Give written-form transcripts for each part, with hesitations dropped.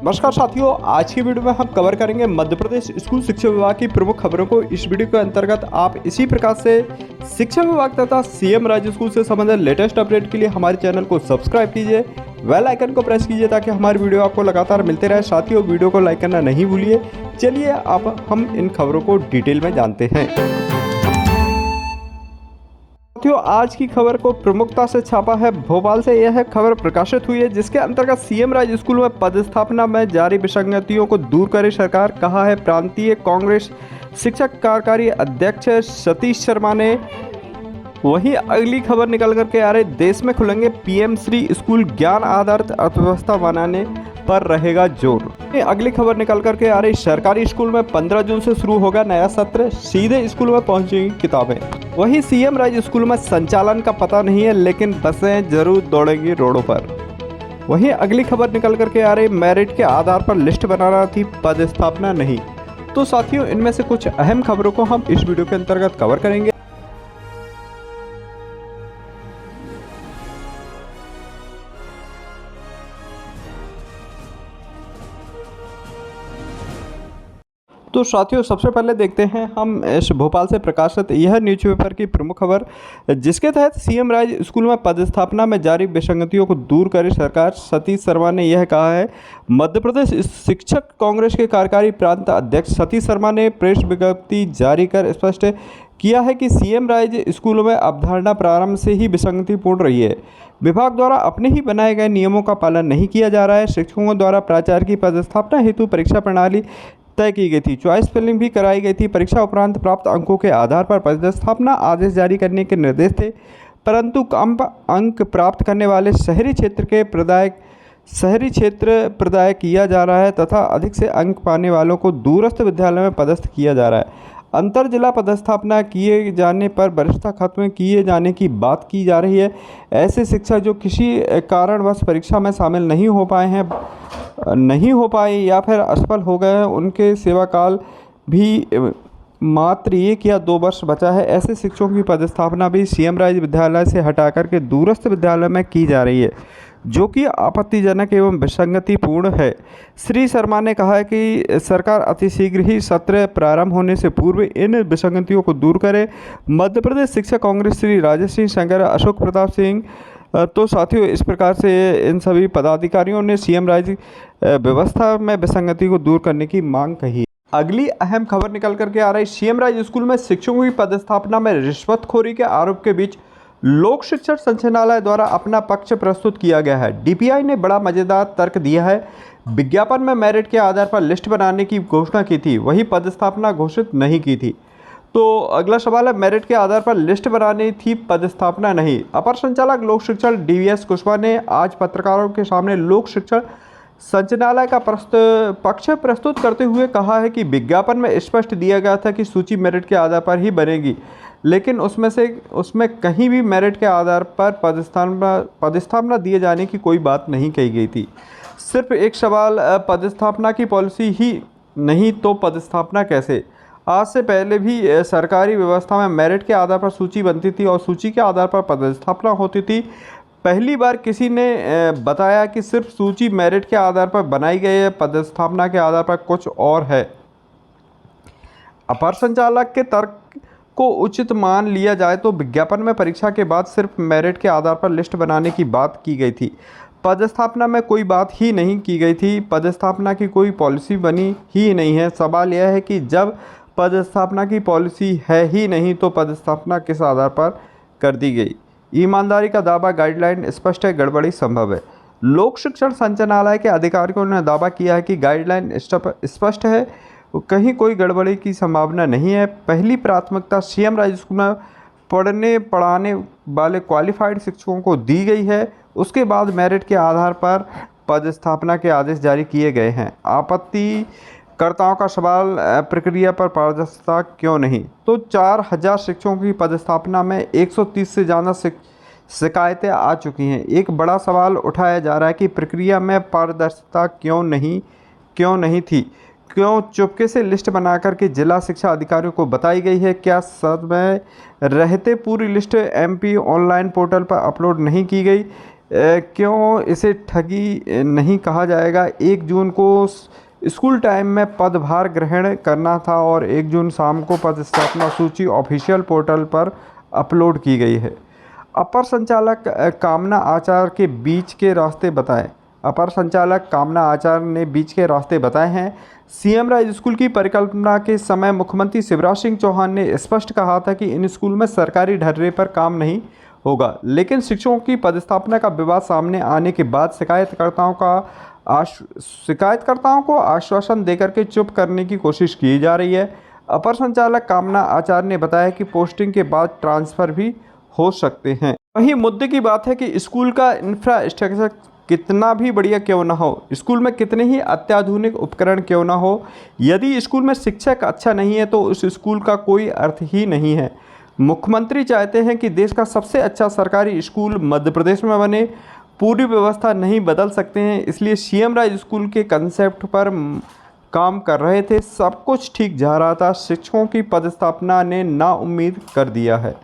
नमस्कार साथियों, आज की वीडियो में हम कवर करेंगे मध्य प्रदेश स्कूल शिक्षा विभाग की प्रमुख खबरों को। इस वीडियो के अंतर्गत आप इसी प्रकार से शिक्षा विभाग तथा सीएम राज्य स्कूल से संबंधित लेटेस्ट अपडेट के लिए हमारे चैनल को सब्सक्राइब कीजिए, बेल आइकन को प्रेस कीजिए ताकि हमारी वीडियो आपको लगातार मिलते रहे। साथियों, वीडियो को लाइक करना नहीं भूलिए। चलिए अब हम इन खबरों को डिटेल में जानते हैं। साथियों, आज की खबर को प्रमुखता से छापा है। भोपाल से यह खबर प्रकाशित हुई है, जिसके अंतर्गत सीएम राज्य स्कूल में पदस्थापना में जारी विसंगतियों को दूर करे सरकार, कहा है प्रांतीय कांग्रेस शिक्षक कार्यकारी अध्यक्ष सतीश शर्मा ने। वहीं अगली खबर निकल करके आ रही, देश में खुलेंगे पीएम श्री स्कूल, ज्ञान आधारित अर्थव्यवस्था बनाने पर रहेगा जोर। अगली खबर निकल करके आ रही, सरकारी स्कूल में 15 जून से शुरू होगा नया सत्र, सीधे स्कूल में पहुंचेंगी किताबें। वहीं सीएम राज्य स्कूल में संचालन का पता नहीं है, लेकिन बसें जरूर दौड़ेंगी रोडों पर। वहीं अगली खबर निकल करके आ रही, मेरिट के आधार पर लिस्ट बनाना थी, पदस्थापना नहीं। तो साथियों, इनमें से कुछ अहम खबरों को हम इस वीडियो के अंतर्गत कवर करेंगे। तो साथियों, सबसे पहले देखते हैं हम इस भोपाल से प्रकाशित यह न्यूज़पेपर की प्रमुख खबर, जिसके तहत सीएम राज्य स्कूल में पदस्थापना में जारी विसंगतियों को दूर करे सरकार। सतीश शर्मा ने यह कहा है। मध्य प्रदेश शिक्षक कांग्रेस के कार्यकारी प्रांत अध्यक्ष सतीश शर्मा ने प्रेस विज्ञप्ति जारी कर स्पष्ट किया है कि सीएम राज्य स्कूलों में अवधारणा प्रारंभ से ही विसंगतिपूर्ण रही है। विभाग द्वारा अपने ही बनाए गए नियमों का पालन नहीं किया जा रहा है। शिक्षकों द्वारा प्राचार्य की पदस्थापना हेतु परीक्षा प्रणाली तय की गई थी, चॉइस फिलिंग भी कराई गई थी। परीक्षा उपरांत प्राप्त अंकों के आधार पर पदस्थापना आदेश जारी करने के निर्देश थे, परंतु कम अंक प्राप्त करने वाले शहरी क्षेत्र प्रदाय किया जा रहा है तथा अधिक से अंक पाने वालों को दूरस्थ विद्यालय में पदस्थ किया जा रहा है। अंतर जिला पदस्थापना किए जाने पर वरिष्ठता खत्म किए जाने की बात की जा रही है। ऐसे शिक्षक जो किसी कारणवश परीक्षा में शामिल नहीं हो पाए या फिर असफल हो गए हैं, उनके सेवा काल भी मात्र 1 या 2 वर्ष बचा है। ऐसे शिक्षकों की पदस्थापना भी सीएम राज्य विद्यालय से हटाकर के दूरस्थ विद्यालय में की जा रही है, जो कि आपत्तिजनक एवं विसंगतिपूर्ण है। श्री शर्मा ने कहा है कि सरकार अतिशीघ्र ही सत्र प्रारंभ होने से पूर्व इन विसंगतियों को दूर करे। मध्य प्रदेश शिक्षक कांग्रेस श्री राजेश सिंह शंकर, अशोक प्रताप सिंह। तो साथियों, इस प्रकार से इन सभी पदाधिकारियों ने सीएम राज्य व्यवस्था में विसंगति को दूर करने की मांग कही। अगली अहम खबर निकल करके आ रही, सीएम राज्य स्कूल में शिक्षकों की पदस्थापना में रिश्वतखोरी के आरोप के बीच लोक शिक्षण संचालनालय द्वारा अपना पक्ष प्रस्तुत किया गया है। डीपीआई ने बड़ा मजेदार तर्क दिया है। विज्ञापन में मेरिट के आधार पर लिस्ट बनाने की घोषणा की थी, वही पदस्थापना घोषित नहीं की थी। तो अगला सवाल है, मेरिट के आधार पर लिस्ट बनानी थी, पदस्थापना नहीं। अपर संचालक लोक शिक्षण डीवीएस कुशवाहा ने आज पत्रकारों के सामने लोक शिक्षण संचालनालय का पक्ष प्रस्तुत करते हुए कहा है कि विज्ञापन में स्पष्ट दिया गया था कि सूची मेरिट के आधार पर ही बनेगी, लेकिन उसमें कहीं भी मेरिट के आधार पर पदस्थापना दिए जाने की कोई बात नहीं कही गई थी। सिर्फ एक सवाल, पदस्थापना की पॉलिसी ही नहीं तो पदस्थापना कैसे? आज से पहले भी सरकारी व्यवस्था में मेरिट के आधार पर सूची बनती थी और सूची के आधार पर पदस्थापना होती थी। पहली बार किसी ने बताया कि सिर्फ सूची मेरिट के आधार पर बनाई गई है, पदस्थापना के आधार पर कुछ और है। अपर संचालक के तर्क को उचित मान लिया जाए तो विज्ञापन में परीक्षा के बाद सिर्फ मेरिट के आधार पर लिस्ट बनाने की बात की गई थी, पदस्थापना में कोई बात ही नहीं की गई थी। पदस्थापना की कोई पॉलिसी बनी ही नहीं है। सवाल यह है कि जब पदस्थापना की पॉलिसी है ही नहीं तो पदस्थापना किस आधार पर कर दी गई? ईमानदारी का दावा, गाइडलाइन स्पष्ट है, गड़बड़ी संभव है। लोक शिक्षण संचालनालय के अधिकारियों ने दावा किया है कि गाइडलाइन स्पष्ट है, कहीं कोई गड़बड़ी की संभावना नहीं है। पहली प्राथमिकता सीएम राज्य स्कूल में पढ़ाने वाले क्वालिफाइड शिक्षकों को दी गई है। उसके बाद मेरिट के आधार पर पदस्थापना के आदेश जारी किए गए हैं। आपत्तिकर्ताओं का सवाल, प्रक्रिया पर पारदर्शिता क्यों नहीं? तो 4000 शिक्षकों की पदस्थापना में 130 से ज़्यादा शिकायतें आ चुकी हैं। एक बड़ा सवाल उठाया जा रहा है कि प्रक्रिया में पारदर्शिता क्यों नहीं थी? क्यों चुपके से लिस्ट बनाकर के जिला शिक्षा अधिकारियों को बताई गई है? क्या समय रहते पूरी लिस्ट एमपी ऑनलाइन पोर्टल पर अपलोड नहीं की गई? क्यों इसे ठगी नहीं कहा जाएगा। 1 जून को स्कूल टाइम में पदभार ग्रहण करना था और 1 जून शाम को पदस्थापना सूची ऑफिशियल पोर्टल पर अपलोड की गई है। अपर संचालक कामना आचार्य के बीच के रास्ते बताएं। अपर संचालक कामना आचार्य ने बीच के रास्ते बताए हैं। सीएम राइज स्कूल की परिकल्पना के समय मुख्यमंत्री शिवराज सिंह चौहान ने स्पष्ट कहा था कि इन स्कूल में सरकारी ढर्रे पर काम नहीं होगा, लेकिन शिक्षकों की पदस्थापना का विवाद सामने आने के बाद शिकायतकर्ताओं को आश्वासन देकर के चुप करने की कोशिश की जा रही है। अपर संचालक कामना आचार्य ने बताया कि पोस्टिंग के बाद ट्रांसफ़र भी हो सकते हैं। वहीं मुद्दे की बात है कि स्कूल का इंफ्रास्ट्रक्चर कितना भी बढ़िया क्यों ना हो, स्कूल में कितने ही अत्याधुनिक उपकरण क्यों ना हो, यदि स्कूल में शिक्षक अच्छा नहीं है तो उस स्कूल का कोई अर्थ ही नहीं है। मुख्यमंत्री चाहते हैं कि देश का सबसे अच्छा सरकारी स्कूल मध्य प्रदेश में बने। पूरी व्यवस्था नहीं बदल सकते हैं, इसलिए सीएम राइज स्कूल के कंसेप्ट पर काम कर रहे थे। सब कुछ ठीक जा रहा था, शिक्षकों की पदस्थापना ने नाउम्मीद कर दिया है।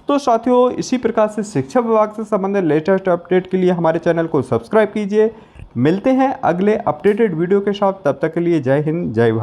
तो साथियों, इसी प्रकार से शिक्षा विभाग से संबंधित लेटेस्ट अपडेट के लिए हमारे चैनल को सब्सक्राइब कीजिए। मिलते हैं अगले अपडेटेड वीडियो के साथ, तब तक के लिए जय हिंद जय भारत।